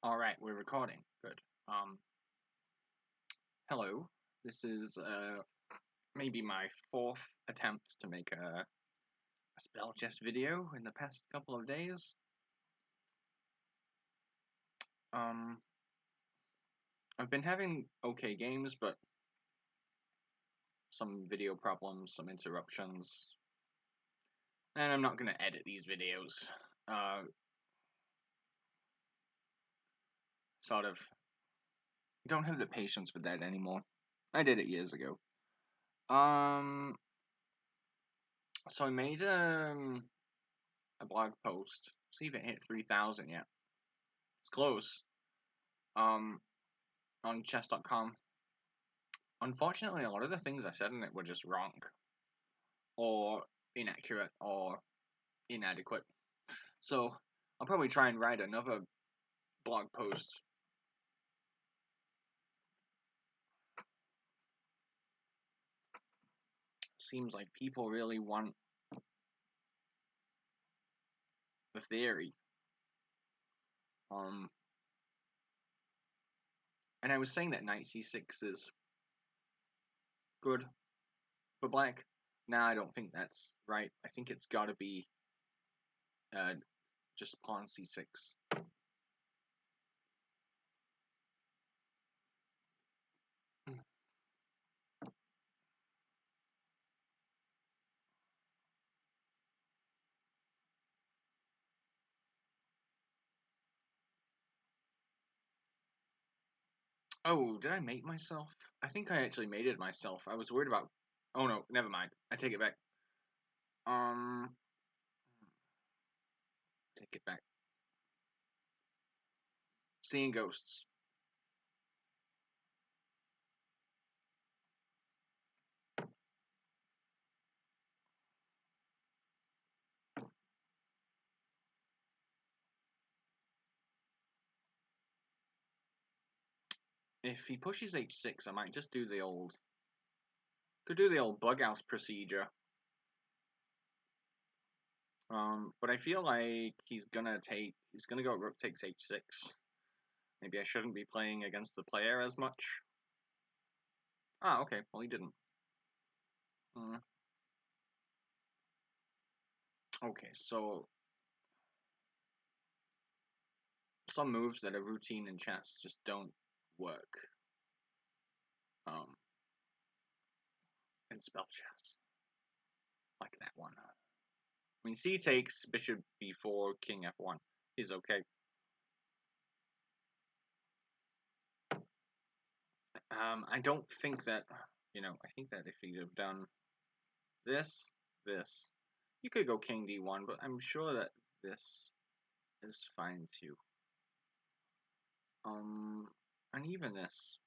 Alright, we're recording. Good. Hello. This is, maybe my fourth attempt to make a spell chess video in the past couple of days. I've been having okay games, but some video problems, some interruptions, and I'm not gonna edit these videos. Sort of don't have the patience for that anymore. I did it years ago. So I made, a blog post. See if it hit 3,000 yet. It's close. On chess.com. Unfortunately, a lot of the things I said in it were just wrong, or inaccurate, or inadequate. So I'll probably try and write another blog post. Seems like people really want the theory. And I was saying that knight c6 is good for black. Now I don't think that's right. I think it's got to be just pawn c6. Oh, did I mate myself? I think I actually mated myself. I was worried about... Oh no, never mind. I take it back. Take it back. Seeing ghosts. If he pushes h6, I might just do the old... Could do the old bug-house procedure. But I feel like he's gonna go rook takes h6. Maybe I shouldn't be playing against the player as much. Ah, okay. Well, he didn't. Okay, so... Some moves that are routine in chess just don't work. In spell chess. Like that one. I mean, c takes, bishop b4, king f1 is okay. I don't think that, I think that if he'd have done this, you could go king d1, but I'm sure that this is fine too. And even this.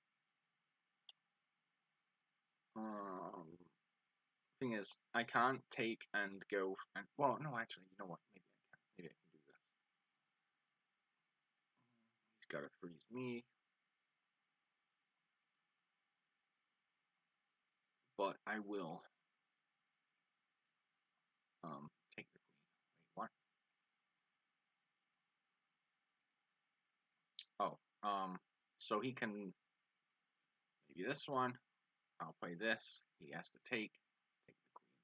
Thing is, I can't take and go, and, well, no, actually, you know what, maybe I can. Maybe I can do this. He's gotta freeze me. But I will, take the queen. Wait, what? Oh, so he can, maybe this one, I'll play this, he has to take the queen.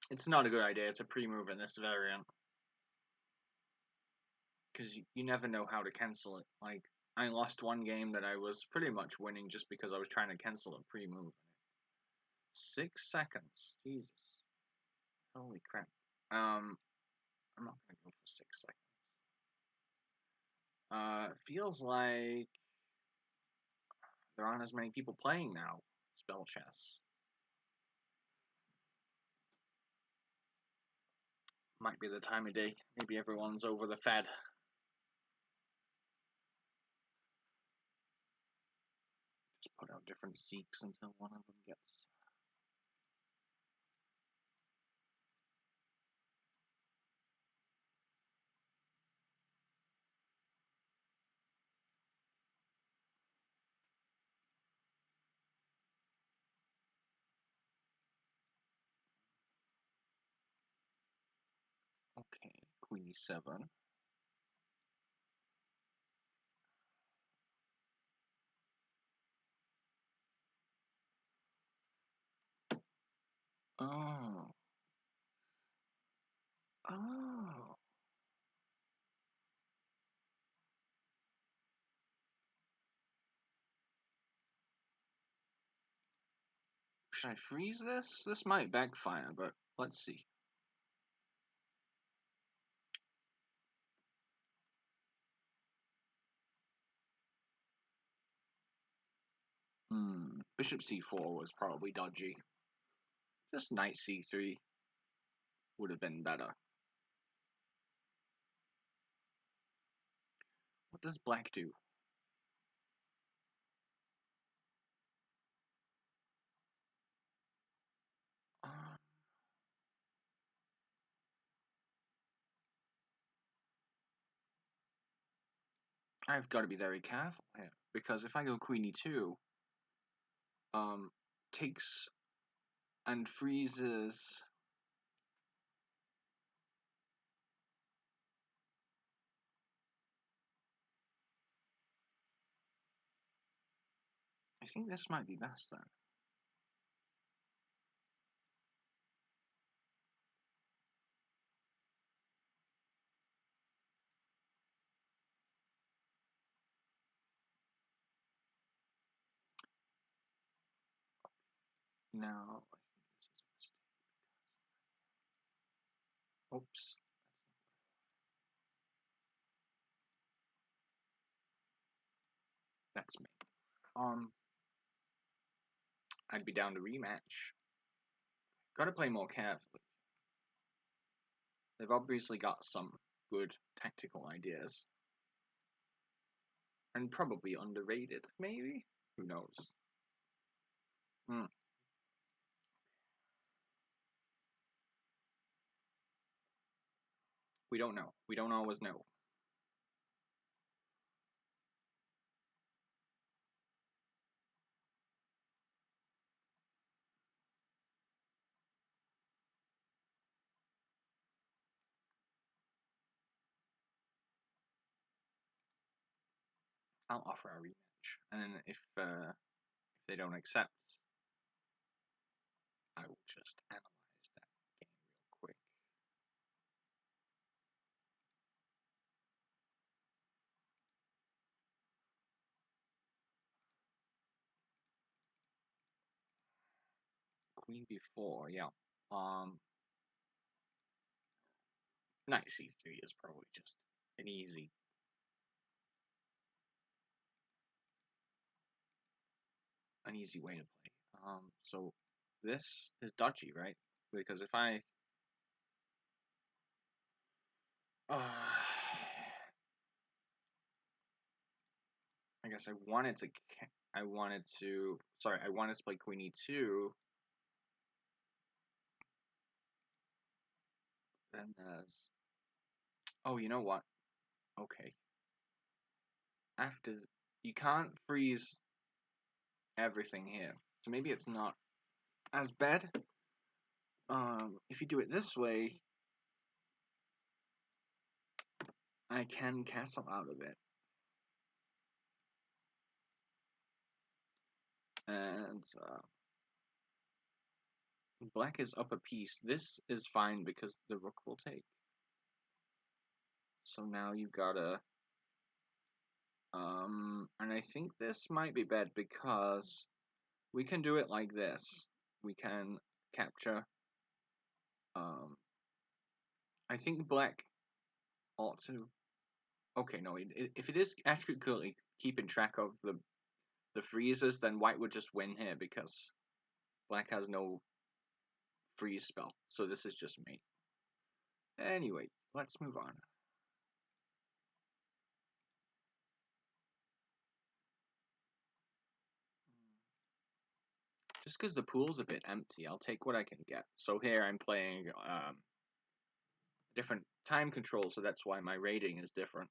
It's not a good idea to pre-move in this variant, because you never know how to cancel it. Like, I lost one game that I was pretty much winning just because I was trying to cancel a pre-move. 6 seconds, Jesus. Holy crap. I'm not gonna go for 6 seconds. Feels like there aren't as many people playing now, spell chess. Might be the time of day. Maybe everyone's over the Fed. Just put out different seeks until one of them gets... Okay, queen e7. Oh. Should I freeze this? This might backfire, but let's see. Bishop c4 was probably dodgy. Just knight c3 would have been better. What does black do? Um, I've got to be very careful here, because if I go queen e2, takes and freezes. I think this might be best then. Now, I think this is a mistake. Oops. That's me. I'd be down to rematch. Gotta play more carefully. They've obviously got some good tactical ideas. And probably underrated, maybe? Who knows? We don't know. We don't always know. I'll offer a rematch. And then if they don't accept, I will just analyze that game real quick. Queen b4, yeah. Knight c3 is probably just an easy way to play. So this is dodgy, right? Because if I I guess I wanted to play queen e2. Then there's, oh, you know what? Okay. After, you can't freeze everything here, so maybe it's not as bad. If you do it this way, I can castle out of it. And black is up a piece. This is fine because the rook will take. So now you gotta, and I think this might be bad because we can do it like this. We can capture, I think black ought to, okay, no, if it is accurately keeping track of the freezes, then white would just win here because black has no freeze spell. So this is just me. Anyway, let's move on. Just because the pool's a bit empty, I'll take what I can get. So here I'm playing different time control, so that's why my rating is different.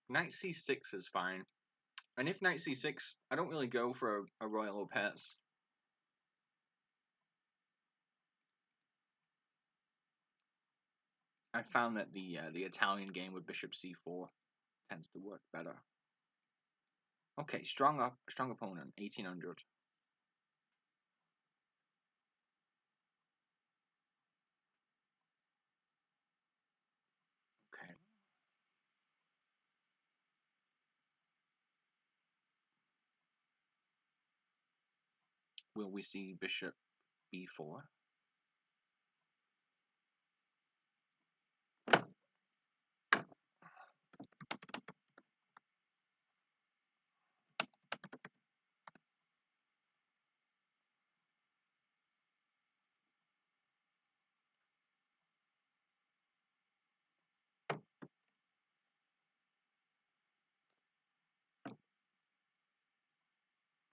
Knight c6 is fine. And if knight c6, I don't really go for a Royal Lopez. I found that the Italian game with bishop c4 tends to work better. Okay, strong opponent, 1800. Okay. Will we see bishop b4?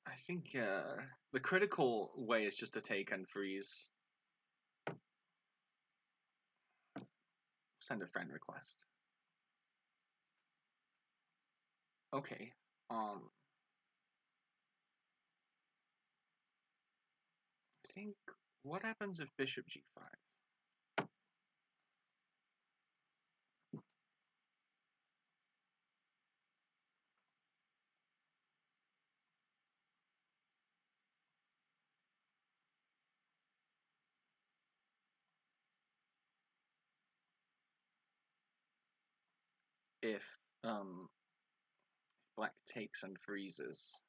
I think the critical way is just to take and freeze. Send a friend request. Okay. I think what happens if bishop g5? If black takes and freezes,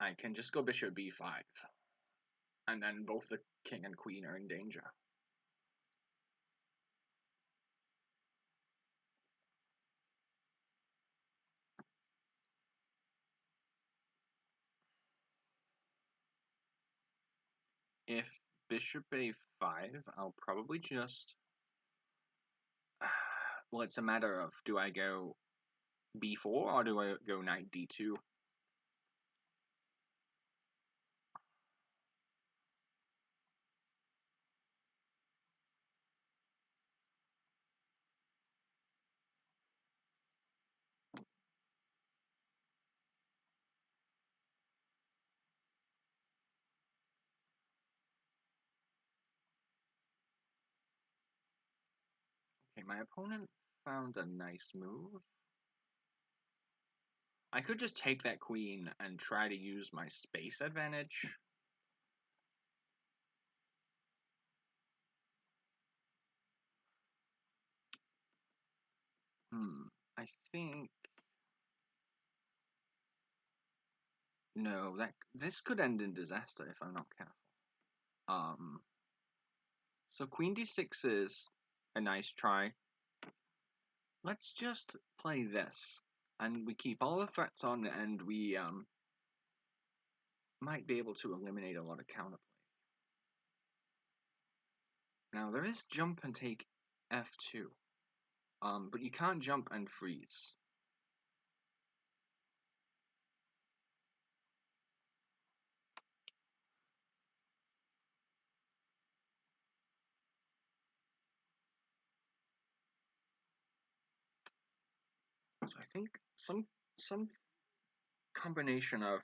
I can just go bishop b5, and then both the king and queen are in danger. If bishop a5, I'll probably just... Well, it's a matter of, do I go b4 or do I go knight d2? Okay, my opponent found a nice move. I could just take that queen and try to use my space advantage. I think... No, this could end in disaster if I'm not careful. So queen d6 is a nice try. Let's just play this, and we keep all the threats on, and we might be able to eliminate a lot of counterplay. Now there is jump and take f2, but you can't jump and freeze. So I think some combination of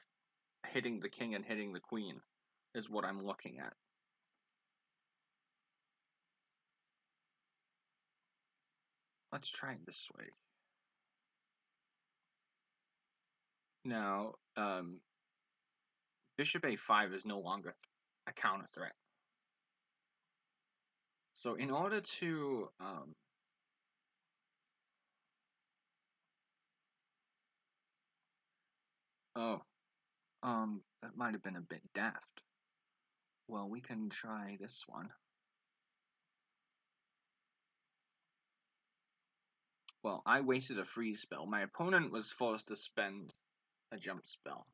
hitting the king and hitting the queen is what I'm looking at. Let's try it this way. Now, bishop a5 is no longer a counter threat. So in order to that might have been a bit daft. Well, we can try this one. Well, I wasted a freeze spell. My opponent was forced to spend a jump spell.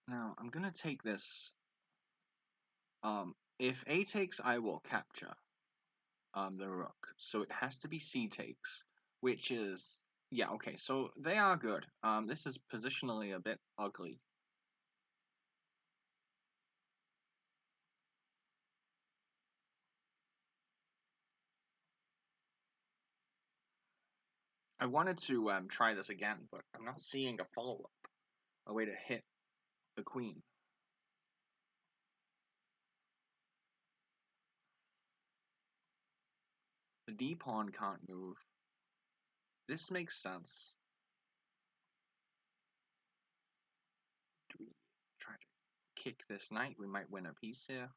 Now, I'm gonna take this. If A takes, I will capture the rook. So it has to be C takes, which is... Yeah, okay, so they are good. This is positionally a bit ugly. I wanted to try this again, but I'm not seeing a follow-up, a way to hit the queen. The d pawn can't move. This makes sense. Do we try to kick this knight? We might win a piece here.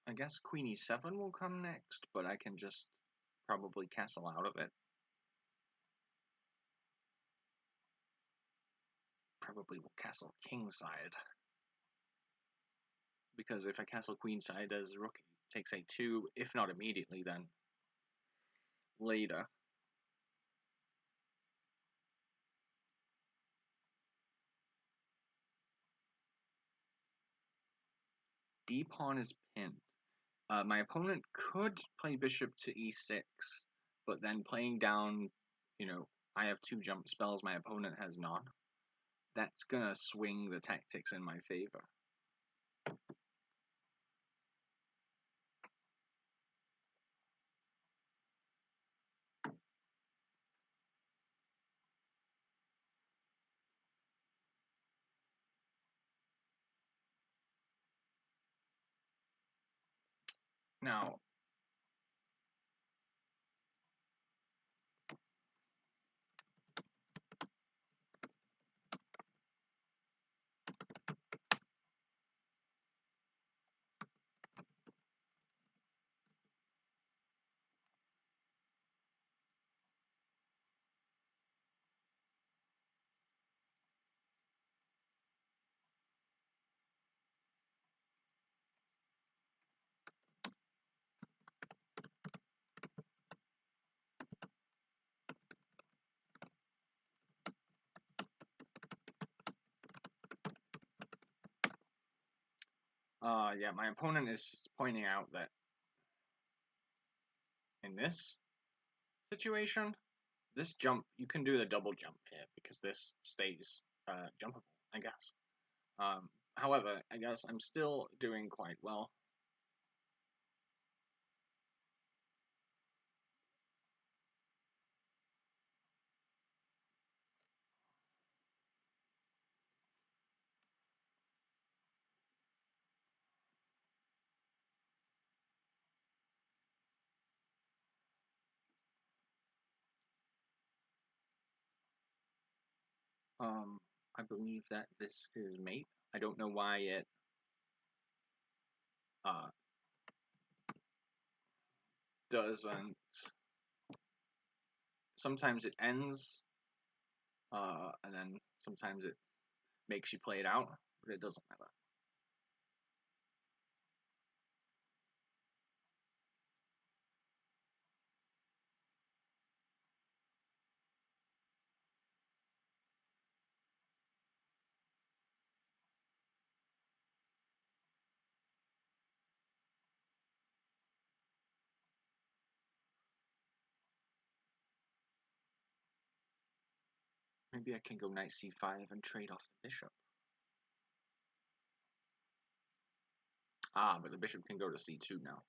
I guess queen e7 will come next, but I can just probably castle out of it. Probably will castle kingside. Because if I castle queenside as rook takes a2, if not immediately, then later. D pawn is pinned. My opponent could play bishop to e6, but then playing down, I have 2 jump spells, my opponent has none. That's gonna swing the tactics in my favor. Now, yeah, my opponent is pointing out that in this situation, this jump, you can do the double jump here because this stays jumpable, I guess. However, I guess I'm still doing quite well. I believe that this is mate. I don't know why it doesn't. Sometimes it ends, and then sometimes it makes you play it out, but it doesn't matter. Maybe I can go knight c5 and trade off the bishop. Ah, but the bishop can go to c2 now.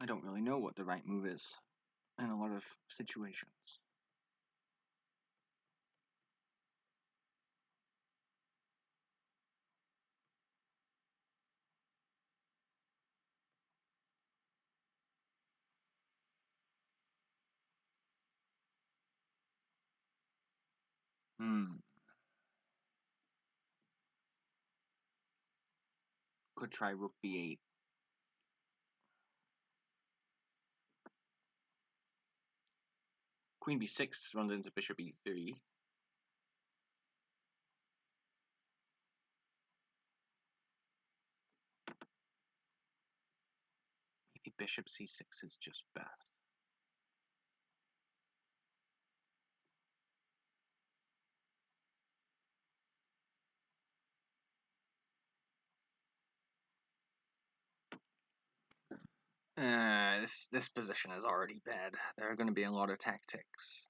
I don't really know what the right move is in a lot of situations. Could try rook b8. Queen b6 runs into bishop e3. bishop c6 is just best. This position is already bad. There are going to be a lot of tactics.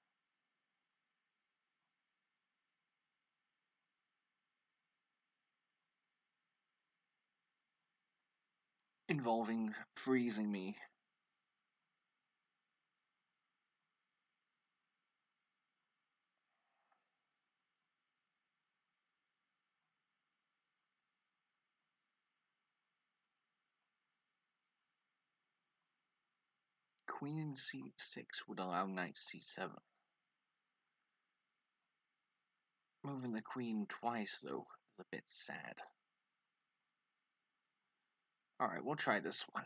Involving freezing me. Queen c6 would allow knight c7. Moving the queen twice, though, is a bit sad. Alright, we'll try this one.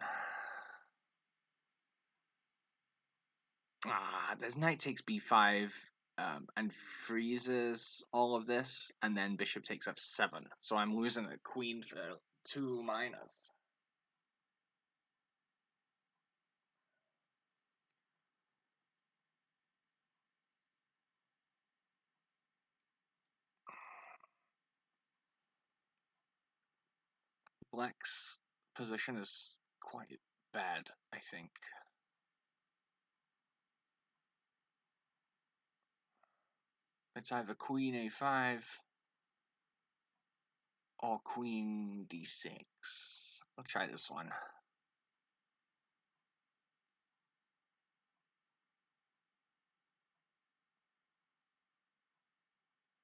There's knight takes b5, and freezes all of this, and then bishop takes f7. So I'm losing the queen for 2 minus. Black's position is quite bad, I think. It's either queen a5 or queen d6. I'll try this one.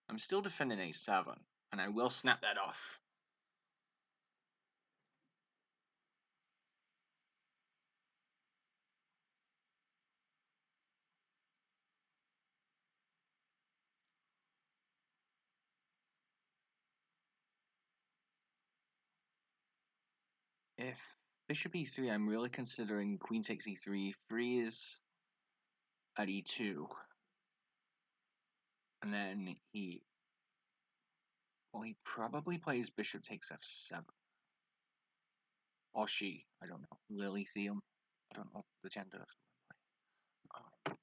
I'm still defending a7, and I will snap that off. If bishop e3, I'm really considering queen takes e3, freeze at e2, and then he probably plays bishop takes f7. Or she, I don't know. Lilithium, I don't know the gender of someone.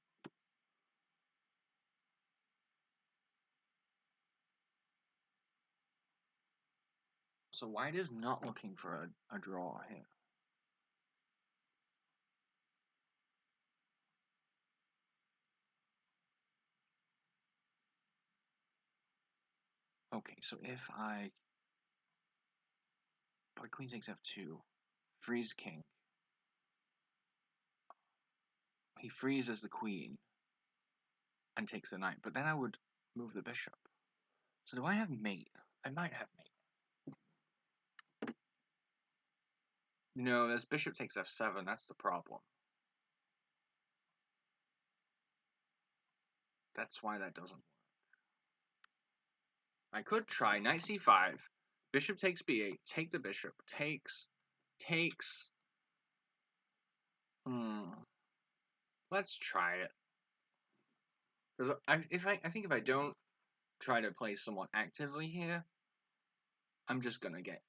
So white is not looking for a draw here. Okay, so if I play queen takes f2, freeze king, he freezes the queen and takes the knight, but then I would move the bishop. So do I have mate? I might have mate. No, there's bishop takes f7, that's the problem. That's why that doesn't work. I could try knight c5, bishop takes b8, take the bishop, takes. Let's try it. Because I think if I don't try to play somewhat actively here, I'm just gonna get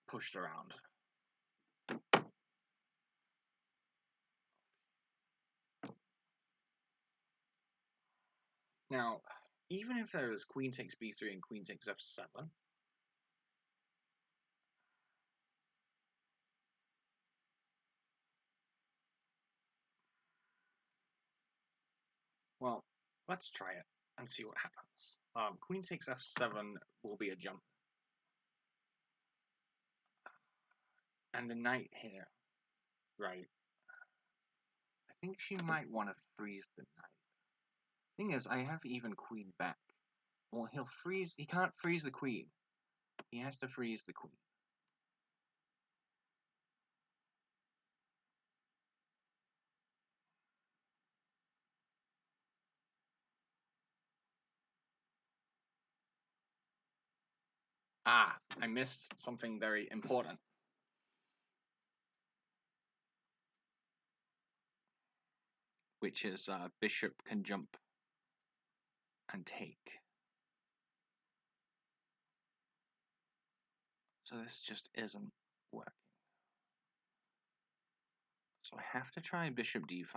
pushed around. Now, even if there was queen takes b3 and queen takes f7, well, let's try it and see what happens. Queen takes f7 will be a jump. And the knight here, right? I think she might want to freeze the knight. Thing is, I have even queen back. Well, he can't freeze the queen. He has to freeze the queen. I missed something very important. Which is bishop can jump and take. So this just isn't working. So I have to try bishop d5.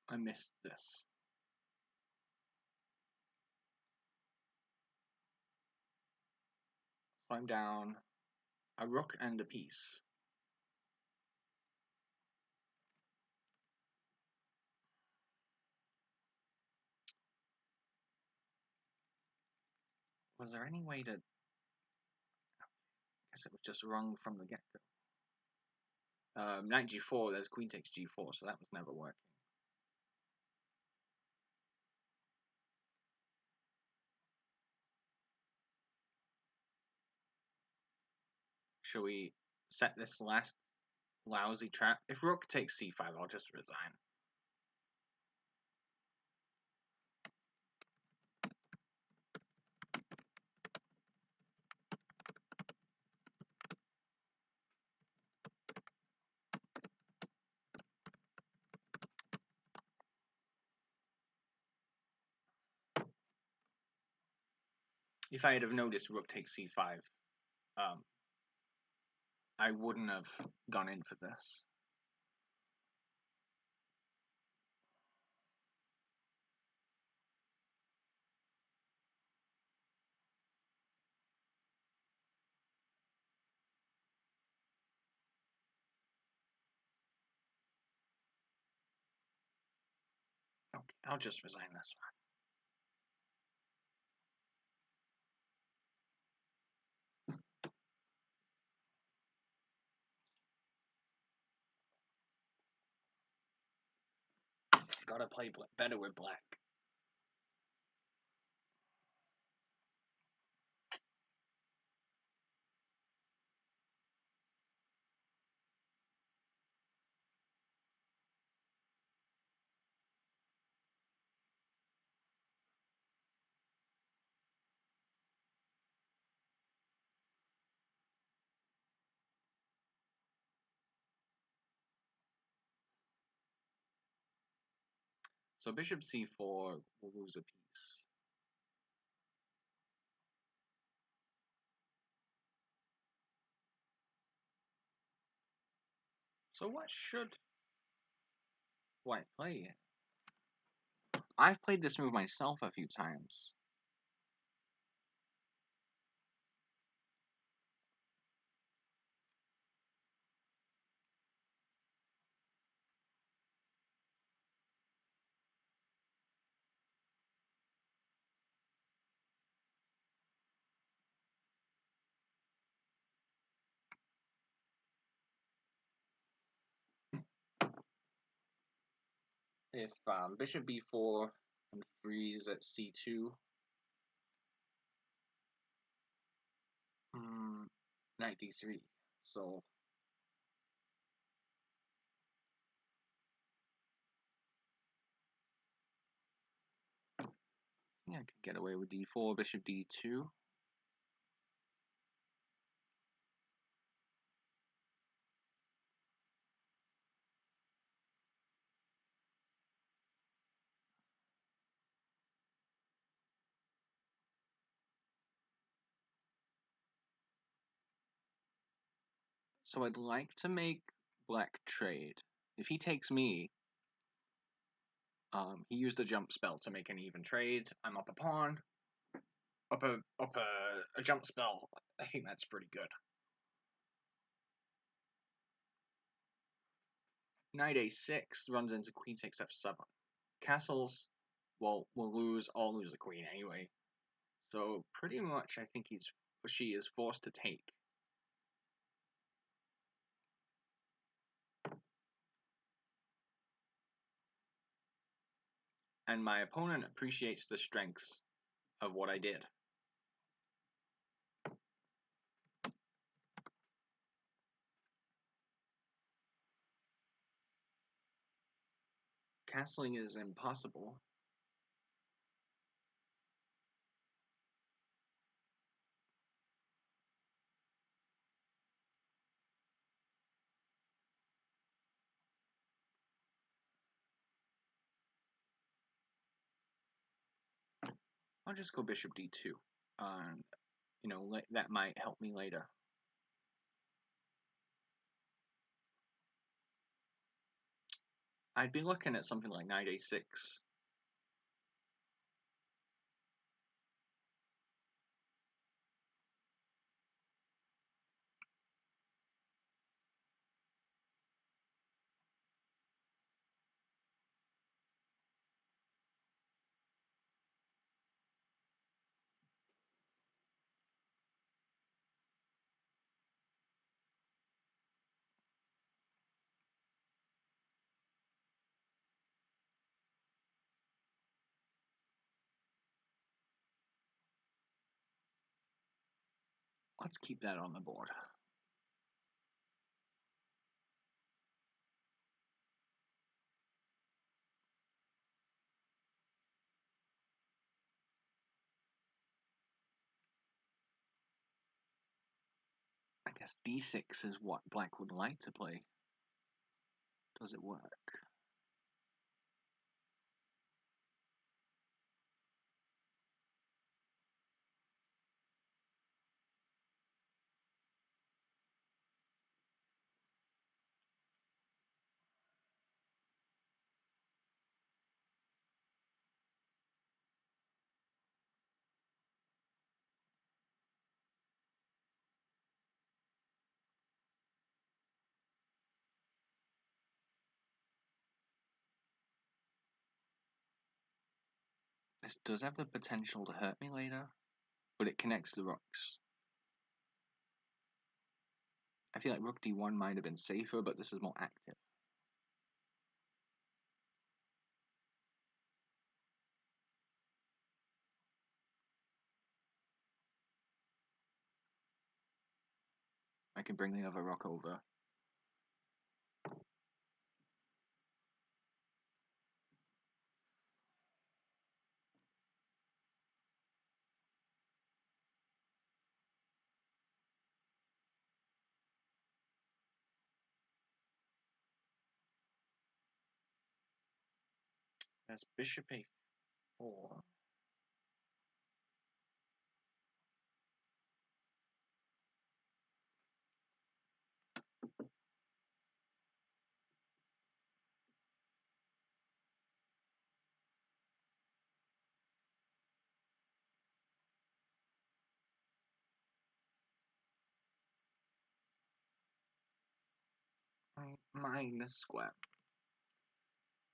I missed this. So I'm down a rook and a piece. Was there any way to... I guess it was just wrong from the get-go. Knight g4, there's queen takes g4, so that was never working. Shall we set this last lousy trap? If rook takes c5, I'll just resign. If I had have noticed rook takes c5, I wouldn't have gone in for this. Okay, I'll just resign this one. Gotta play better with black. So bishop c4 will lose a piece. So what should white play? I've played this move myself a few times. If bishop b4 and freeze at c2, knight d3. So I think I could get away with d4, bishop d2. So I'd like to make black trade. If he takes me, he used a jump spell to make an even trade. I'm up a pawn, up a jump spell. I think that's pretty good. Knight a6 runs into queen takes f7. Castles, well, will lose. I'll lose the queen anyway. So pretty much, I think she is forced to take. And my opponent appreciates the strength of what I did. Castling is impossible. I'll just go bishop d2. You know, that might help me later. I'd be looking at something like knight a6. Let's keep that on the board. I guess d6 is what black would like to play. Does it work? This does have the potential to hurt me later, but it connects the rooks. I feel like rook d1 might have been safer, but this is more active. I can bring the other rook over. There's bishop a4. Minus square.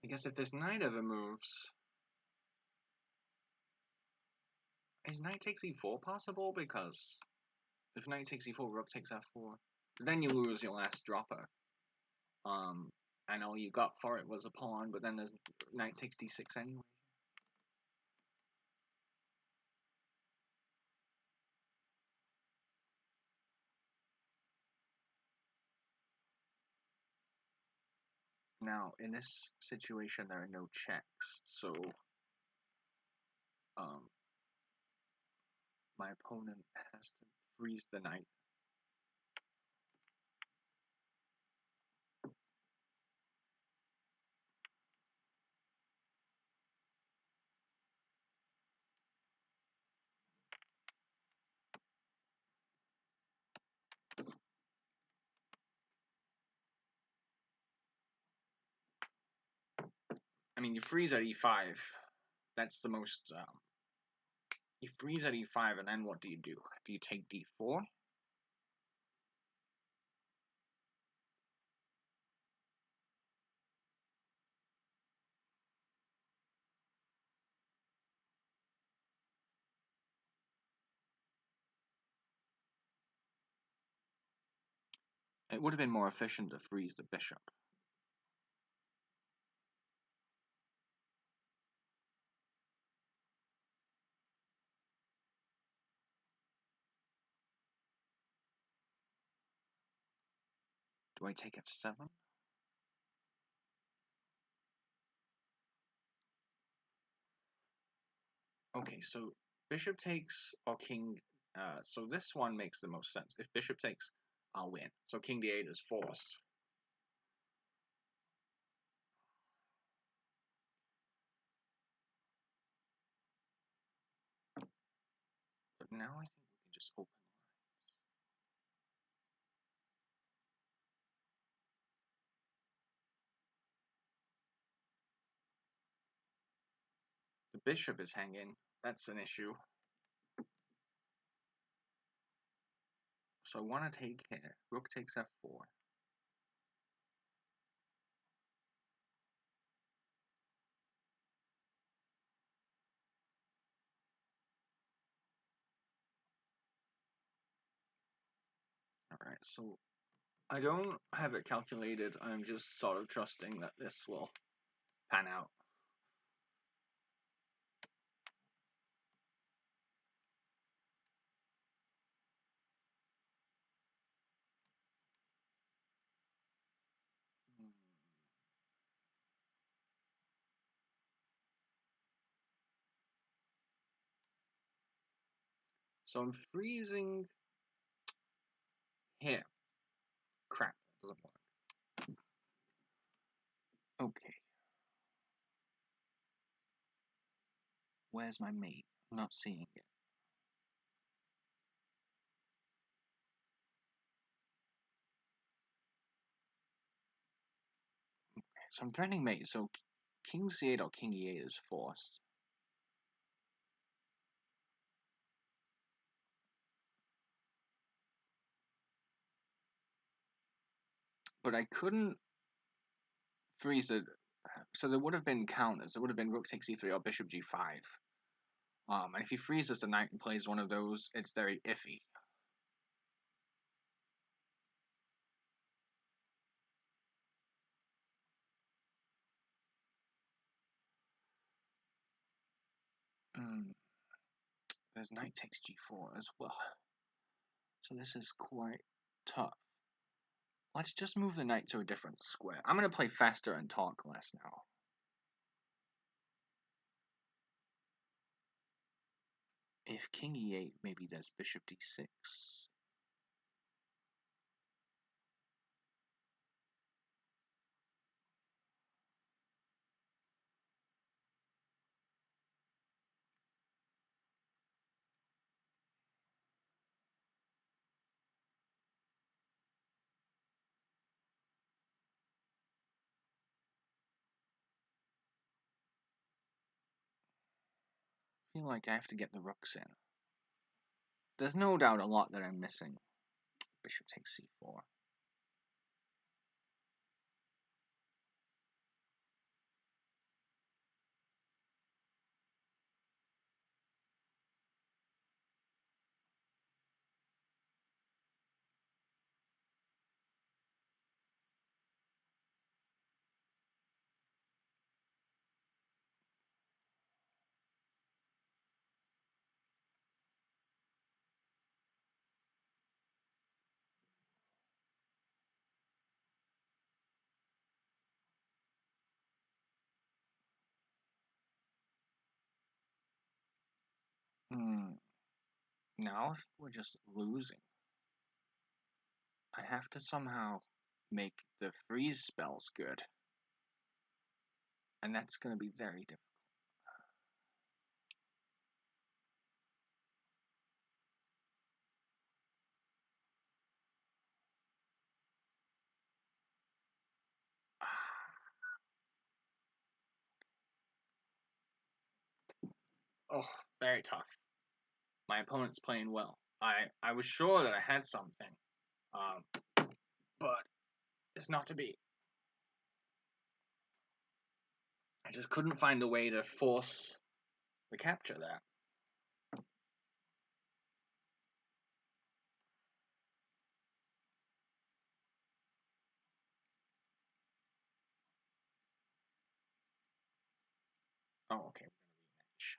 I guess if this knight ever moves, is knight takes e4 possible? Because if knight takes e4, rook takes f4, then you lose your last dropper. And all you got for it was a pawn, but then there's knight takes d6 anyway. Now, in this situation, there are no checks, so my opponent has to freeze the knight. I mean, you freeze at e5. That's the most. You freeze at e5, and then what do? Do you take d4? It would have been more efficient to freeze the bishop. Do I take f7? Okay, so bishop takes or king. So this one makes the most sense. If bishop takes, I'll win. So king d8 is forced. But now I think we can just open lines. The bishop is hanging. That's an issue. So I want to take here. Rook takes f4. Alright, so I don't have it calculated. I'm just sort of trusting that this will pan out. So I'm freezing here. Crap, that doesn't work. Okay. Where's my mate? I'm not seeing it. Okay, so I'm threatening mate, so king c8 or king e8 is forced. But I couldn't freeze it. So there would have been counters. There would have been rook takes e3 or bishop g5. And if he freezes the knight and plays one of those, it's very iffy. There's knight takes g4 as well. So this is quite tough. Let's just move the knight to a different square. I'm going to play faster and talk less now. If king e8, maybe there's bishop d6. I feel like I have to get the rooks in. There's no doubt a lot that I'm missing. Bishop takes c4. Now if we're just losing, I have to somehow make the freeze spells good. And that's going to be very difficult. Oh, very tough. My opponent's playing well. I was sure that I had something, but it's not to be. I just couldn't find a way to force the capture there. Oh, okay, we're going to rematch.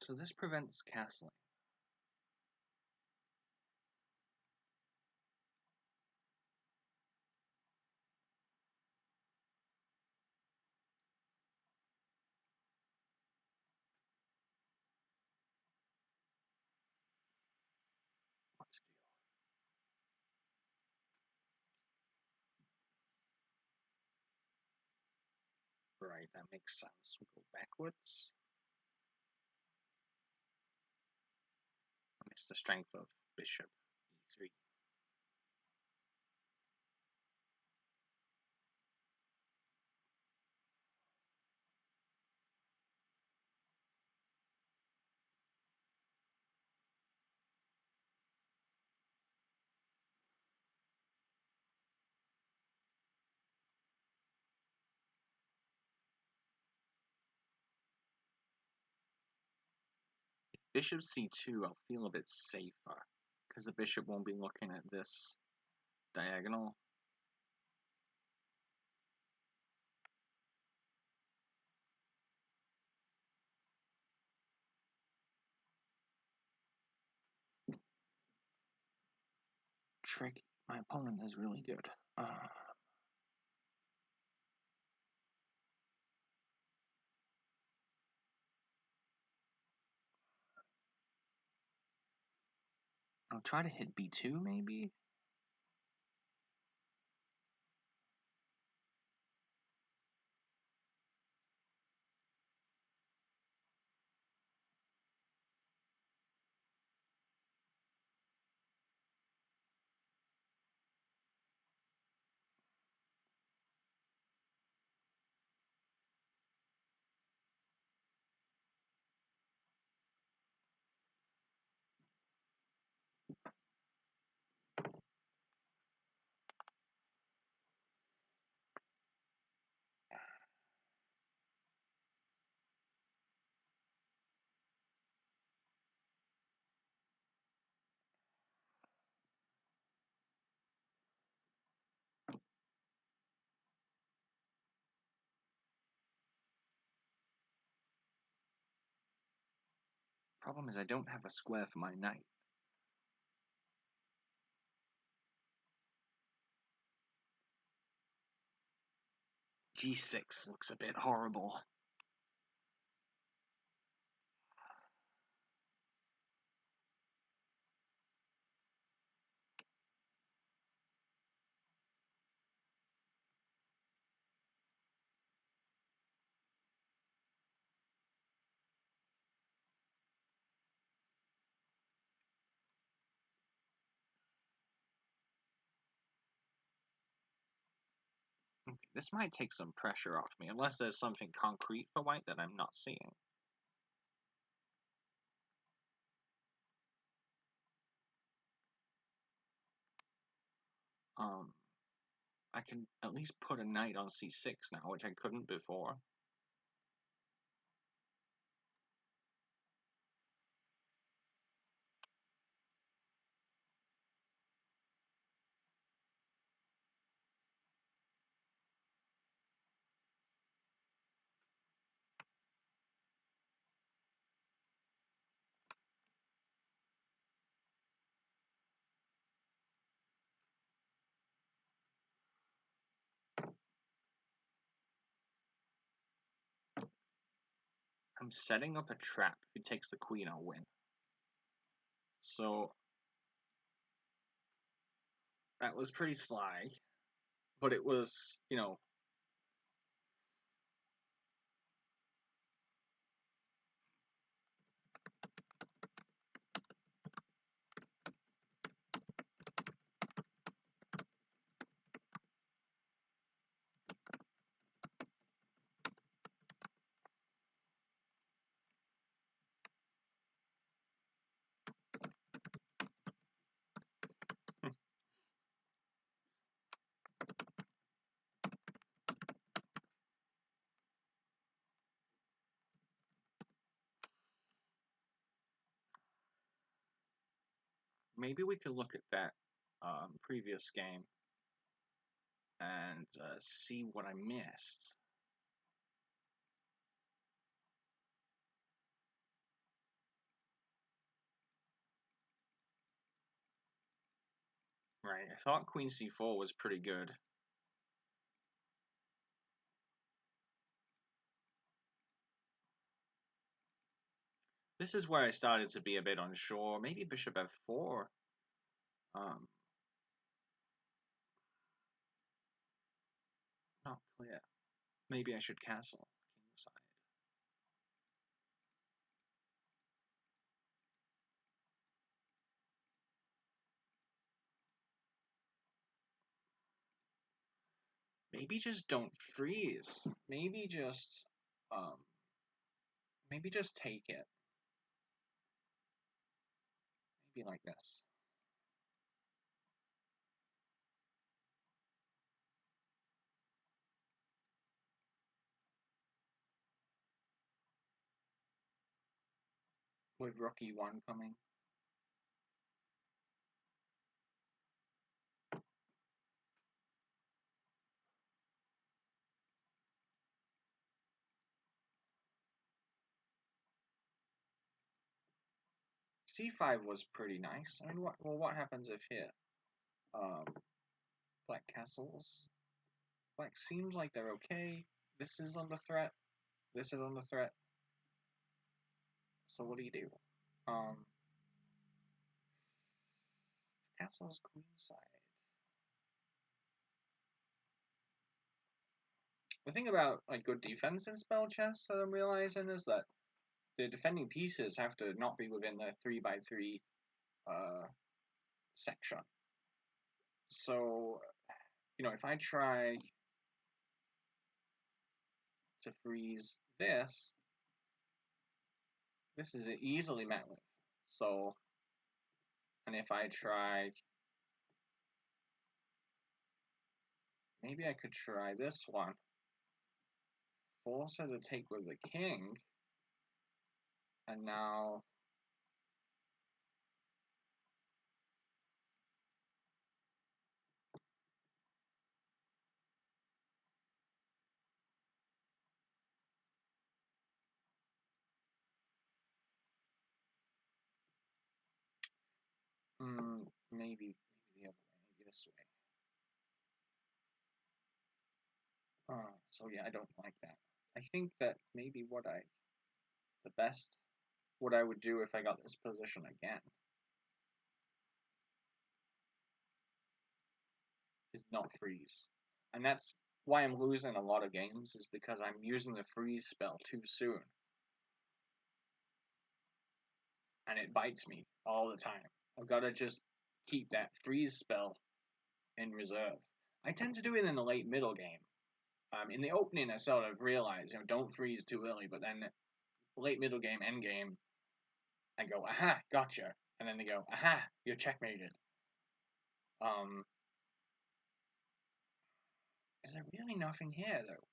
So this prevents castling. Right, that makes sense. We'll go backwards. I missed the strength of bishop e3. Bishop c2, I'll feel a bit safer, because the bishop won't be looking at this diagonal. Tricky. My opponent is really good. I'll try to hit b2, maybe? Problem is I don't have a square for my knight. g6 looks a bit horrible. Okay, this might take some pressure off me, unless there's something concrete for white that I'm not seeing. I can at least put a knight on c6 now, which I couldn't before. I'm setting up a trap. If he takes the queen, I'll win. So that was pretty sly, but it was, you know, maybe we could look at that previous game and see what I missed. Right, I thought queen c4 was pretty good. This is where I started to be a bit unsure. Maybe bishop f4. Not clear. Maybe I should castle. Maybe just don't freeze. Maybe just take it. Maybe like this. With rook e1 coming. c5 was pretty nice. I mean, what happens if here? Black castles. Black seems like they're okay. This is under threat. This is under threat. So what do you do? Castles queenside. The thing about like good defense in spell chess that I'm realizing is that the defending pieces have to not be within the 3x3 section. So, you know, if I try to freeze this, this is easily met with. So, and if I try, maybe I could try this one, force her to take with the king, and now maybe the other way, maybe this way. So yeah, I don't like that. I think that maybe what I would do if I got this position again is not freeze. And that's why I'm losing a lot of games, is because I'm using the freeze spell too soon. And it bites me all the time. I've got to just keep that freeze spell in reserve. I tend to do it in the late middle game. In the opening, I sort of realize, don't freeze too early, but then late middle game, end game, I go, aha, gotcha. And then they go, aha, you're checkmated. Is there really nothing here, though?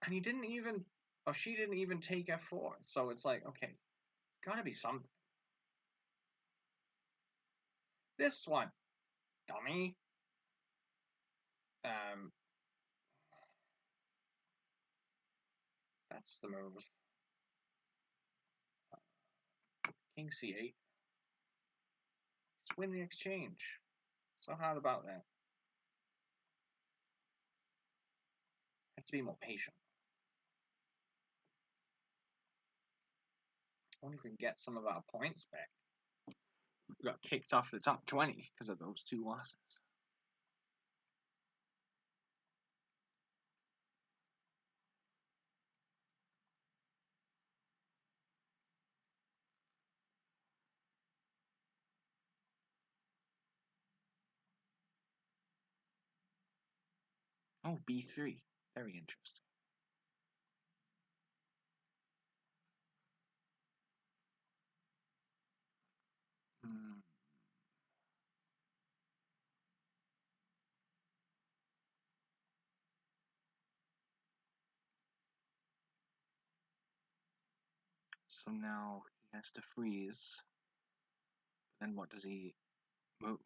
And he didn't even, or she didn't even take F4. So it's like, okay, gotta be something. This one, dummy. That's the move. King C8. Just win the exchange. So hard about that. Have to be more patient. I wonder if we can get some of our points back. We got kicked off the top 20 because of those two losses. Oh, B3. Very interesting. So now he has to freeze. But then what does he move?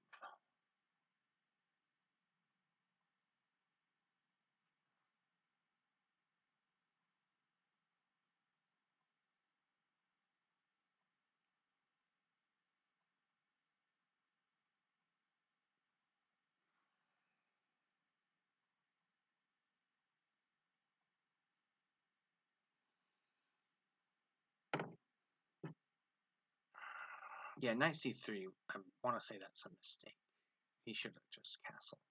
Yeah, knight c3, I want to say that's a mistake. He should have just castled.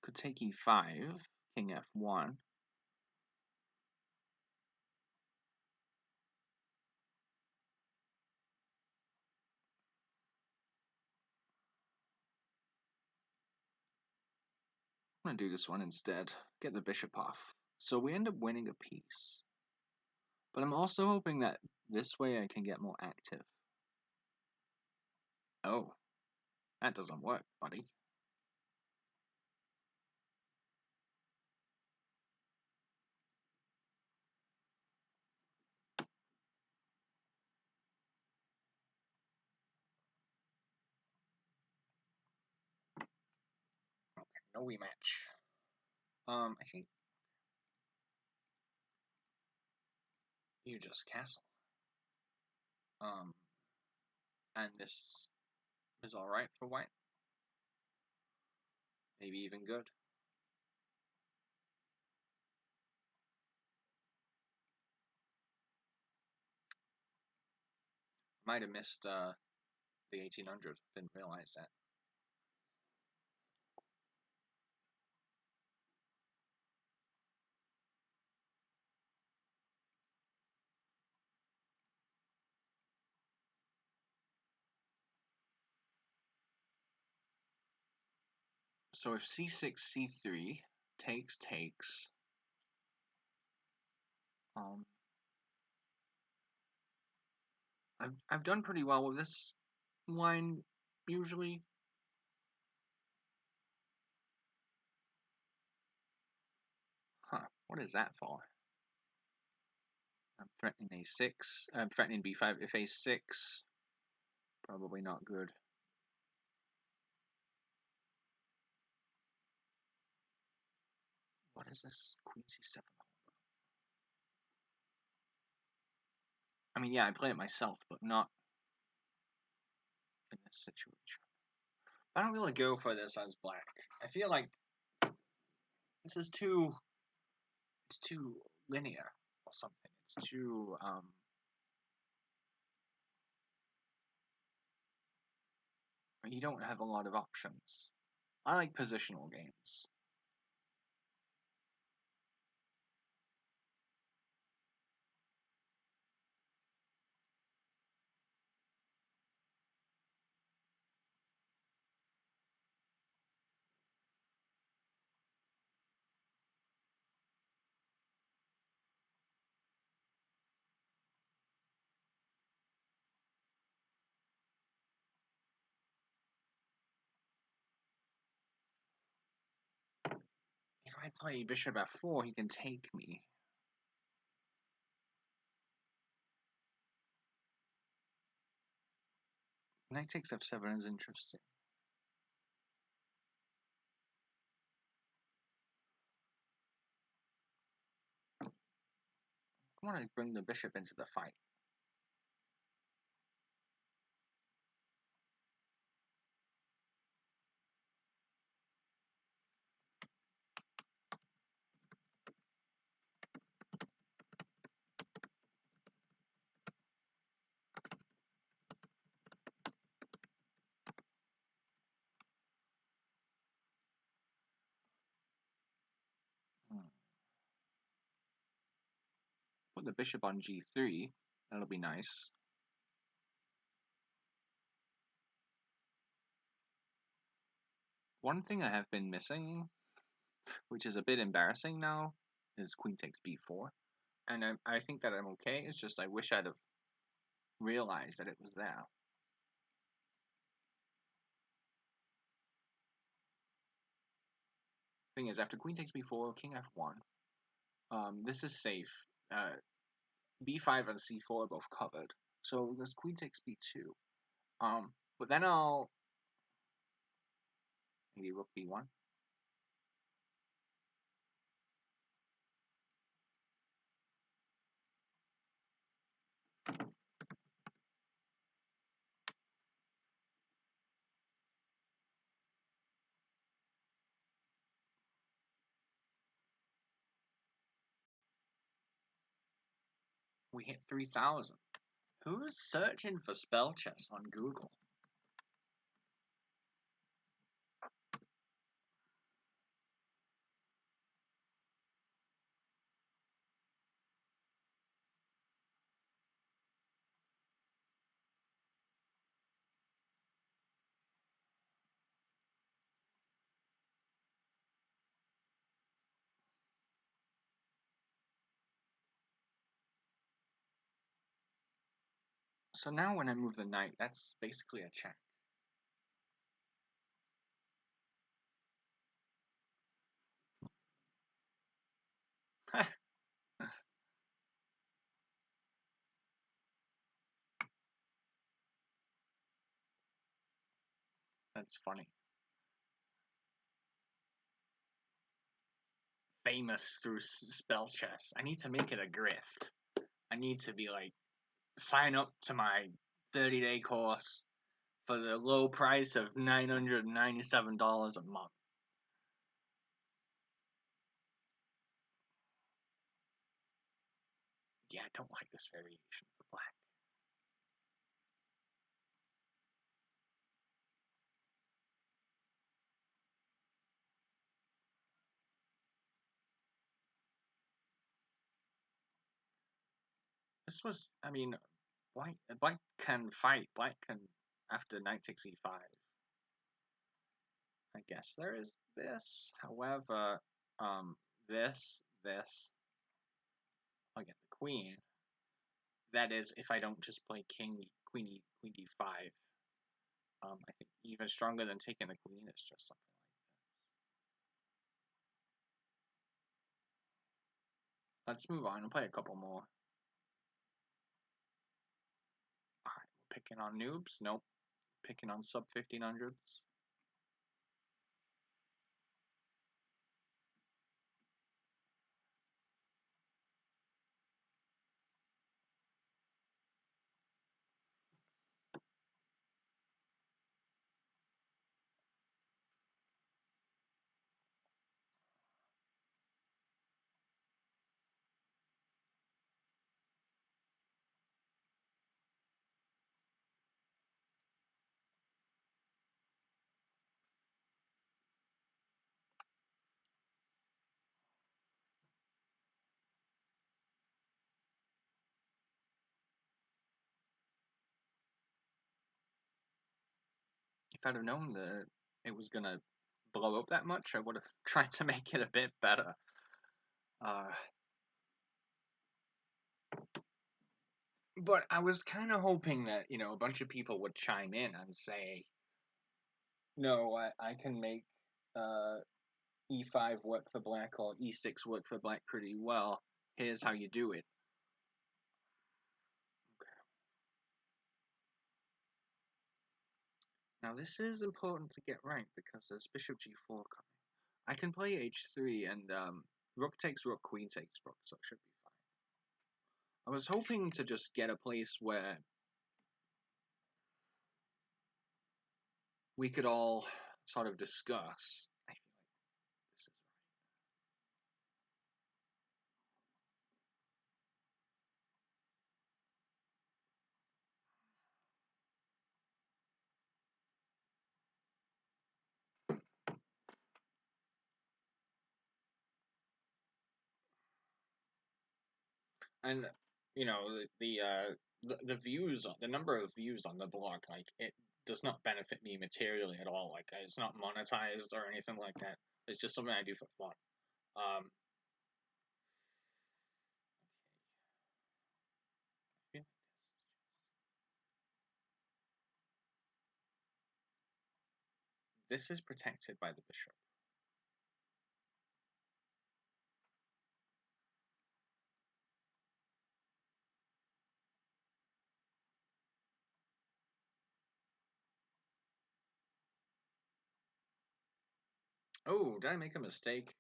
Could take e5, king f1. I'm going to do this one instead. Get the bishop off. So we end up winning a piece. But I'm also hoping that this way I can get more active. Oh, that doesn't work, buddy. Okay, no rematch. I think you just castle. And this is alright for white. Maybe even good. Might have missed the 1800. Didn't realize that. So if c6, c3, takes, I've done pretty well with this line usually. Huh, what is that for? I'm threatening a6. I'm threatening b5 if a6. Probably not good. What is this? Queen c7. I mean, yeah, I play it myself, but not in this situation. I don't really go for this as black. I feel like this is it's too linear or something. It's too you don't have a lot of options. I like positional games. If I play bishop f4, he can take me. Knight takes f7 is interesting. I want to bring the bishop into the fight. Put the bishop on g3. That'll be nice. One thing I have been missing, which is a bit embarrassing now, is queen takes b4. And I think that I'm okay. It's just I wish I'd have realized that it was there. Thing is, after queen takes b4, king f1, this is safe. B5 and c4 are both covered. So this queen takes b2. But then I'll maybe rook b1. We hit 3,000. Who's searching for spell chess on Google? So now when I move the knight, that's basically a check. That's funny. Famous through spell chess. I need to make it a grift. I need to be like, sign up to my 30-day course for the low price of $997 a month. Yeah, I don't like this variation for black. This was, I mean, black can fight. Black can, after knight takes e5. I guess there is this. However, this, I'll get the queen. That is, if I don't just play queen d5. I think even stronger than taking the queen is just something like this. Let's move on and play a couple more. Alright, we're picking on noobs. Nope. Picking on sub 1500s. If I'd have known that it was gonna blow up that much, I would have tried to make it a bit better. But I was kind of hoping that, a bunch of people would chime in and say, no, I can make e5 work for black or e6 work for black pretty well. Here's how you do it. Okay. Now this is important to get right because there's bishop g4 coming. I can play h3 and rook takes rook, queen takes rook, so it should be fine. I was hoping to just get a place where we could all sort of discuss. I feel like this is right. And the views, the number of views on the blog, like it does not benefit me materially at all. Like it's not monetized or anything like that. It's just something I do for fun. Um, okay. This is protected by the bishop. Oh, did I make a mistake?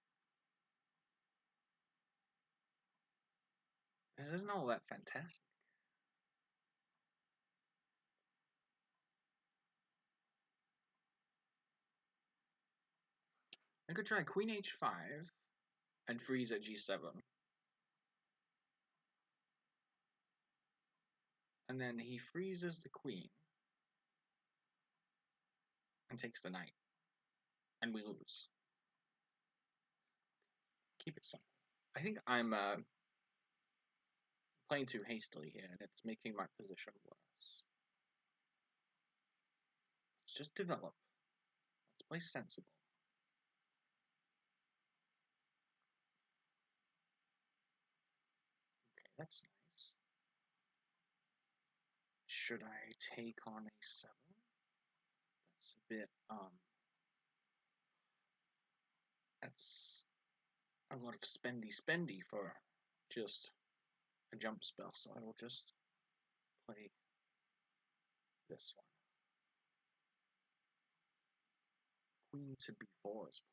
This isn't all that fantastic. I could try queen h5 and freeze at g7. And then he freezes the queen and takes the knight. And we lose. Keep it simple. I think I'm playing too hastily here, and it's making my position worse. Let's just develop. Let's play sensible. Okay, that's nice. should I take on a7? That's a bit, that's a lot of spendy for just a jump spell, so I will just play this one. Queen to b4 is possible.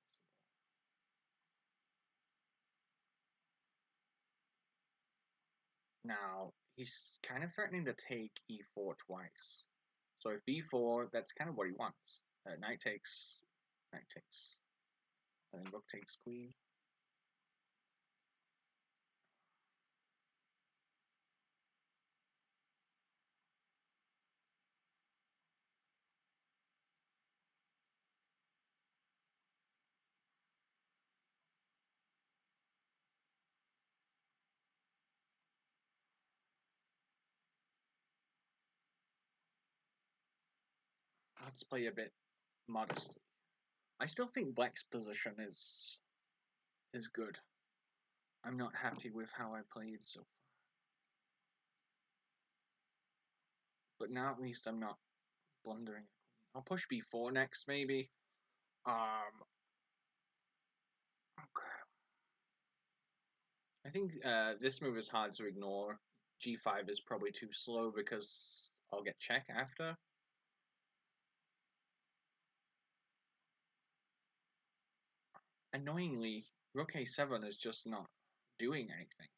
Now, he's kind of threatening to take e4 twice. So if b4, that's kind of what he wants. Knight takes, and then rook takes queen. Let's play a bit modestly. I still think black's position is good. I'm not happy with how I played so far. But now at least I'm not blundering. I'll push b4 next, maybe. Okay. I think this move is hard to ignore. g5 is probably too slow because I'll get check after. Annoyingly, rook a7 is just not doing anything.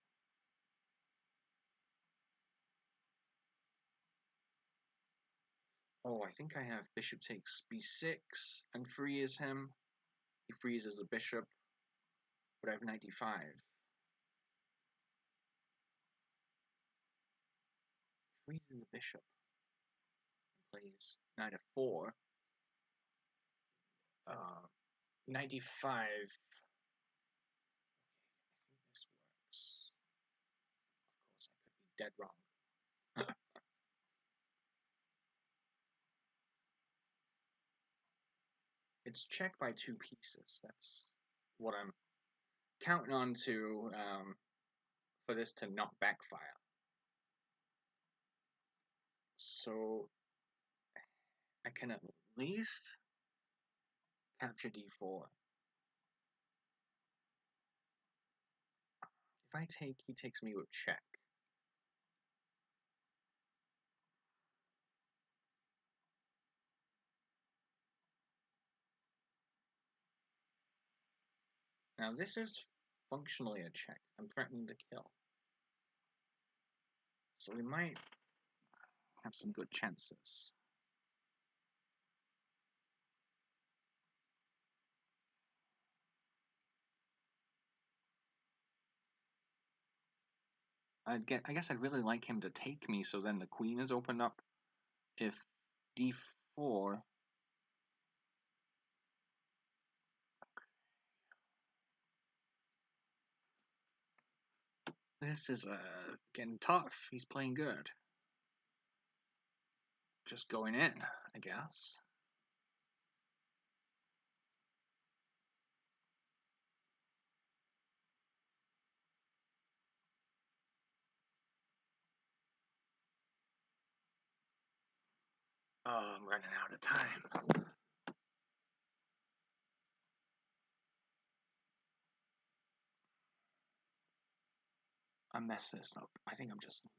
Oh, I think I have bishop takes b6 and frees him. He freezes the bishop, but I have knight d5. Freezes the bishop. Plays knight f4. Knight d5. Okay, I think this works. Of course, I could be dead wrong. It's check by 2 pieces. That's what I'm counting on to for this to not backfire. So I can at least capture d4. If I take, he takes me with check. Now this is functionally a check. I'm threatening to kill. So we might have some good chances. I guess I'd really like him to take me, so then the queen is opened up. If d4, this is getting tough. He's playing good. Just going in, I guess. Oh, I'm running out of time. I messed this up. I think I'm just losing.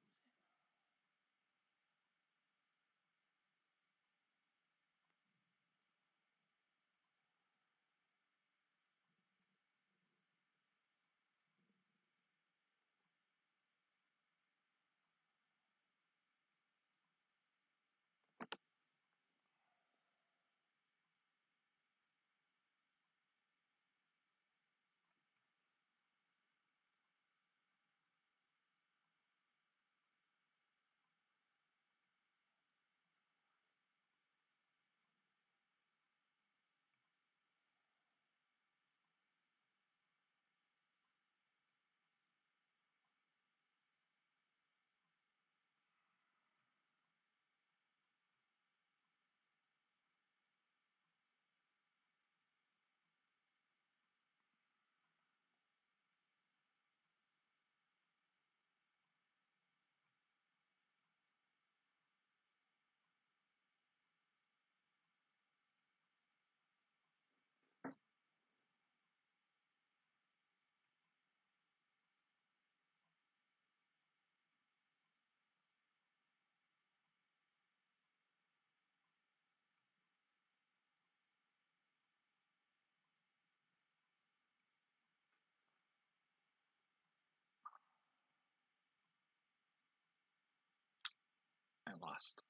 lost.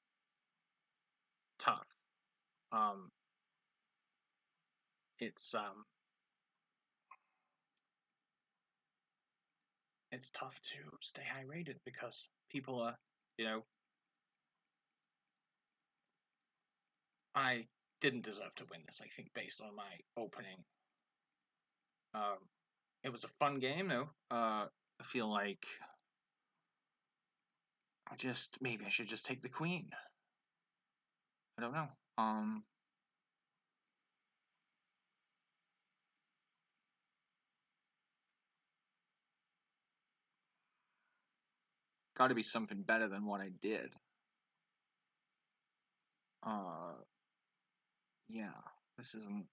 Tough. It's tough to stay high rated because people are, I didn't deserve to win this, I think, based on my opening. It was a fun game, though. I feel like maybe I should just take the queen. I don't know. Got to be something better than what I did. Yeah, this isn't.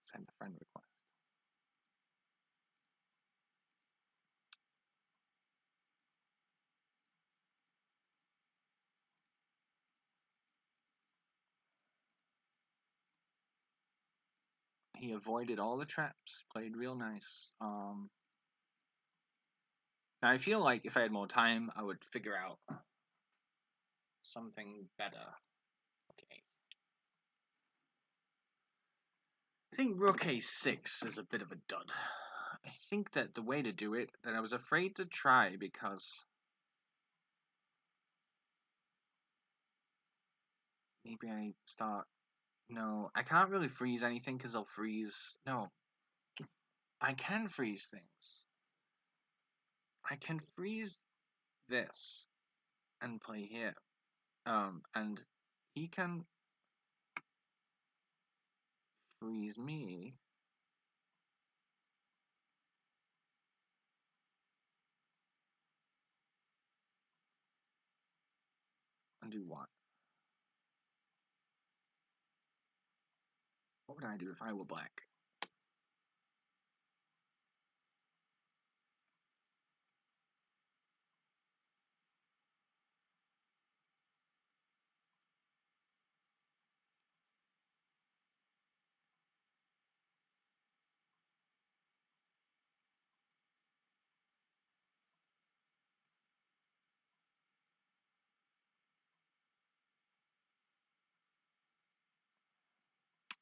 Send a friend request. He avoided all the traps, played real nice. Now I feel like if I had more time, I would figure out something better. Okay. I think Rook A6 is a bit of a dud. I think that the way to do it, that I was afraid to try because maybe I start. No, I can't really freeze anything because I'll freeze. No, I can freeze things. I can freeze this and play here. And he can freeze me. And do what? What would I do if I were black?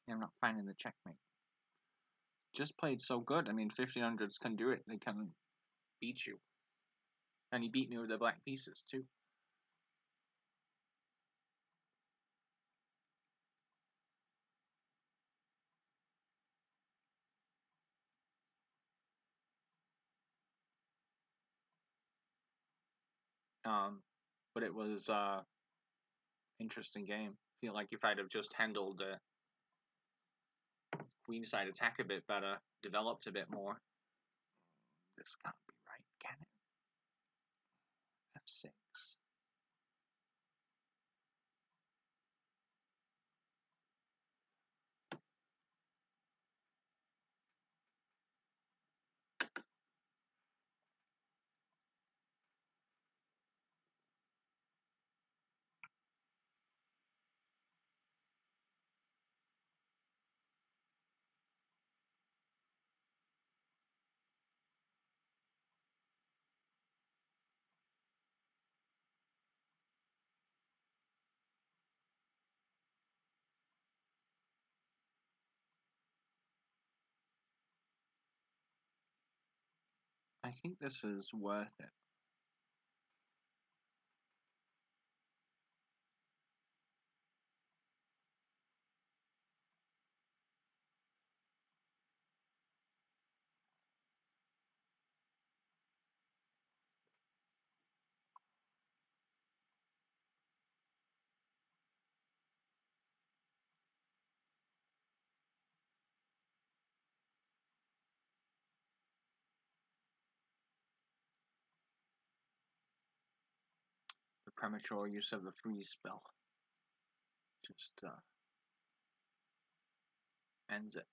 I'm not finding the checkmate. Just played so good. I mean, 1500s can do it. They can beat you. And he beat me with the black pieces, too. But it was interesting game. I feel like if I'd have just handled the queenside attack a bit better, developed a bit more. This can't be right, can it? F6. I think this is worth it. The premature use of the freeze spell just ends it.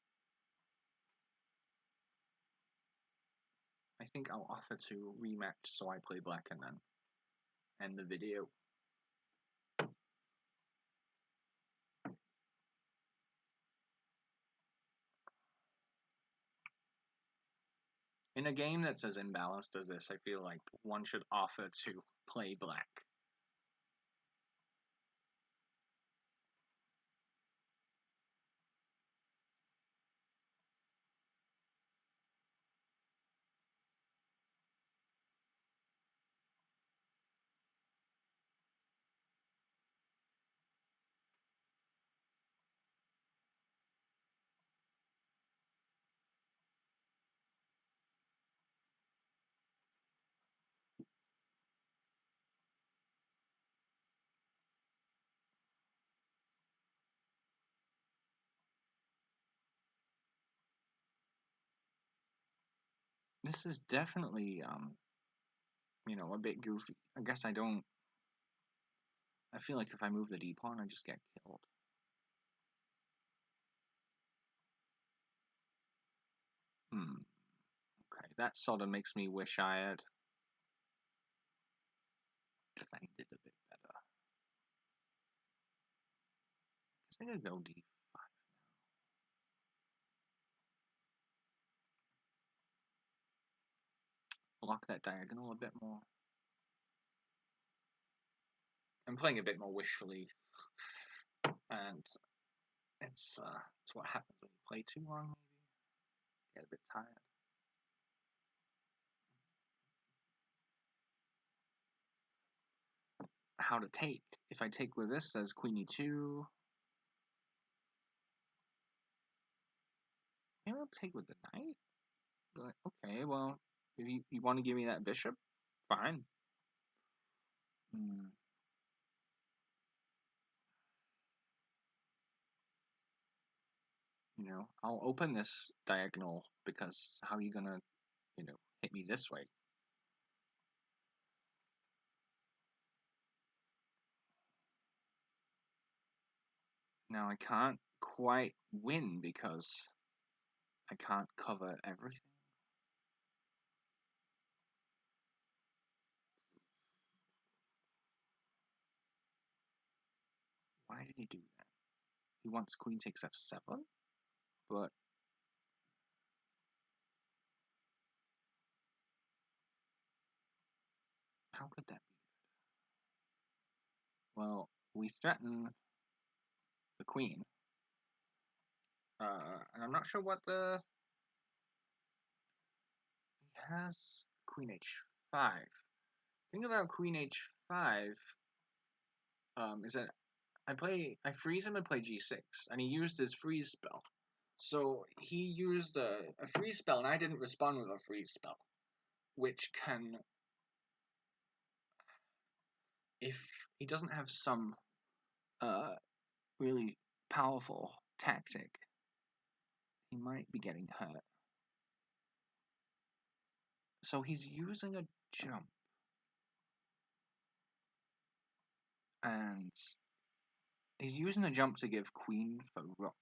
I think I'll offer to rematch so I play black and then end the video. In a game that's as imbalanced as this, I feel like one should offer to play black. This is definitely, a bit goofy. I guess I don't. I feel like if I move the D pawn, I just get killed. Okay, that sort of makes me wish I had defended a bit better. I think I'd go D5 now. Block that diagonal a bit more. I'm playing a bit more wishfully, and it's what happens when you play too long. Maybe get a bit tired. How to take? If I take with this, says Queen E2. Maybe I'll take with the knight. But okay, well, if you want to give me that bishop, fine. I'll open this diagonal because how are you gonna, hit me this way? Now I can't quite win because I can't cover everything. Why did he do that? He wants queen takes f7? But how could that be good? Well, we threaten the queen. And I'm not sure what the... He has queen h5. Thing about queen h5 is that I freeze him and play g6, and he used his freeze spell. So he used a freeze spell, and I didn't respond with a freeze spell, which can, if he doesn't have some really powerful tactic, he might be getting hurt. So he's using a jump, and he's using a jump to give queen for rook.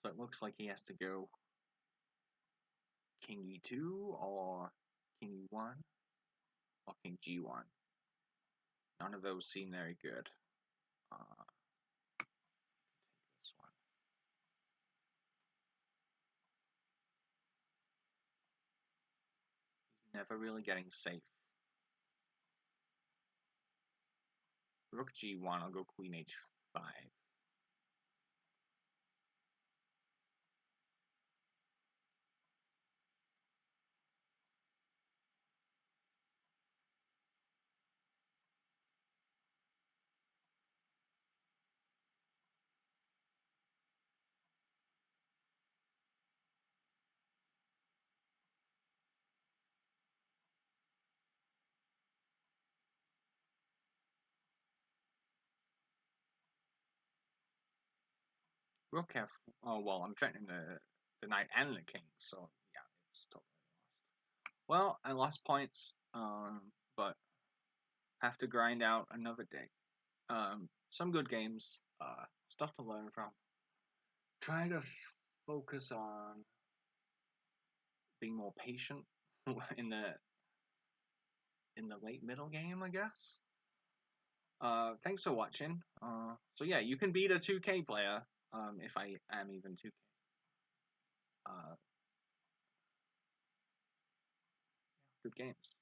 So it looks like he has to go king e2 or king e1 or king g1. None of those seem very good. Take this one. He's never really getting safe. Rook g1, I'll go queen h5. Rook F. Oh well, I'm threatening the knight and the king, so yeah, it's totally lost. Well, I lost points, but have to grind out another day. Some good games, stuff to learn from. Try to focus on being more patient in the late middle game, I guess. Thanks for watching. So yeah, you can beat a 2K player, if I am even 2K. Good games.